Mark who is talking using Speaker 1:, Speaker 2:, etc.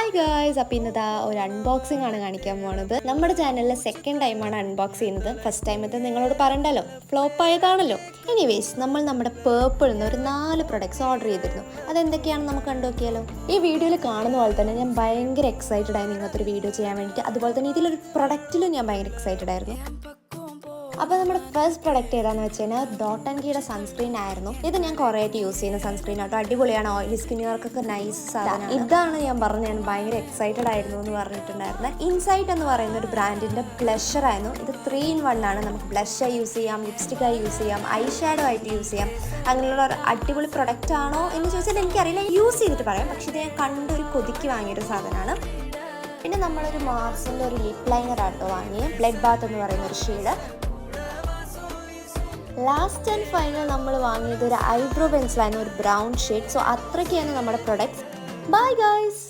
Speaker 1: Hi guys, അപ്പോൾ ഇന്നതാ ഒരു unboxing ആണ് കാണിക്കാൻ പോണത്. നമ്മുടെ ചാനലിലെ സെക്കൻഡ് ടൈമാണ് അൺബോക്സ് ചെയ്യുന്നത്. ഫസ്റ്റ് ടൈമത്തെ നിങ്ങളോട് പറയണ്ടല്ലോ, ഫ്ലോപ്പ് ആയതാണല്ലോ. എനിവേസ്, നമ്മൾ നമ്മുടെ പേർപ്പിളിൽ നിന്ന് ഒരു 4 പ്രൊഡക്ട്സ് ഓർഡർ ചെയ്തിരുന്നു. അതെന്തൊക്കെയാണെന്ന് നമുക്ക് കണ്ടുനോക്കിയാലോ. ഈ വീഡിയോയിൽ കാണുന്ന പോലെ തന്നെ ഞാൻ ഭയങ്കര എക്സൈറ്റഡ് ആയി ഇങ്ങനത്തെ ഒരു വീഡിയോ ചെയ്യാൻ വേണ്ടിയിട്ട്. അതുപോലെ തന്നെ ഇതിലൊരു പ്രൊഡക്റ്റിലും ഞാൻ ഭയങ്കര എക്സൈറ്റഡ് ആയിരുന്നു. അപ്പോൾ നമ്മുടെ ഫസ്റ്റ് പ്രൊഡക്റ്റ് ഏതാണെന്ന് വെച്ച് കഴിഞ്ഞാൽ ഡോട്ട് ആൻഡ് കീയുടെ സൺസ്ക്രീൻ ആയിരുന്നു. ഇത് ഞാൻ കുറേ ആയിട്ട് യൂസ് ചെയ്യുന്ന സൺസ്ക്രീൻ ആട്ടോ. അടിപൊളിയാണ്, ഓയിലി സ്കിന്നുകാർക്കൊക്കെ നൈസ് സാധനം. ഇതാണ് ഞാൻ പറഞ്ഞത്, ഞാൻ ഭയങ്കര എക്സൈറ്റഡ് ആയിരുന്നു എന്ന് പറഞ്ഞിട്ടുണ്ടായിരുന്നത്. ഇൻസൈറ്റ് എന്ന് പറയുന്ന ഒരു ബ്രാൻഡിൻ്റെ ബ്ലഷർ ആയിരുന്നു. ഇത് 3 in 1 ആണ്. നമുക്ക് ബ്ലഷായി യൂസ് ചെയ്യാം, ലിപ്സ്റ്റിക്കായി യൂസ് ചെയ്യാം, ഐ ഷാഡോ ആയിട്ട് യൂസ് ചെയ്യാം. അങ്ങനെയുള്ള ഒരു അടിപൊളി പ്രൊഡക്റ്റ് ആണോ എന്ന് ചോദിച്ചാൽ എനിക്കറിയില്ല, യൂസ് ചെയ്തിട്ട് പറയാം. പക്ഷേ ഇത് ഞാൻ കണ്ടൊരു കൊതിക്ക് വാങ്ങിയൊരു സാധനമാണ്. പിന്നെ നമ്മളൊരു മാർസിൻ്റെ ഒരു ലിപ് ലൈനർ ആട്ടോ വാങ്ങിയ ബ്ലഡ് ബാത്ത് എന്ന് പറയുന്ന ഒരു ഷെയ്ഡ്. ലാസ്റ്റ് ആൻഡ് ഫൈനൽ നമ്മൾ വാങ്ങിയത് ഒരു ഐബ്രോ പെൻസിലായിരുന്നു, ഒരു ബ്രൗൺ ഷെയ്ഡ്. സോ അത്രയ്ക്കാണ് നമ്മുടെ പ്രൊഡക്ട്സ്. Bye guys.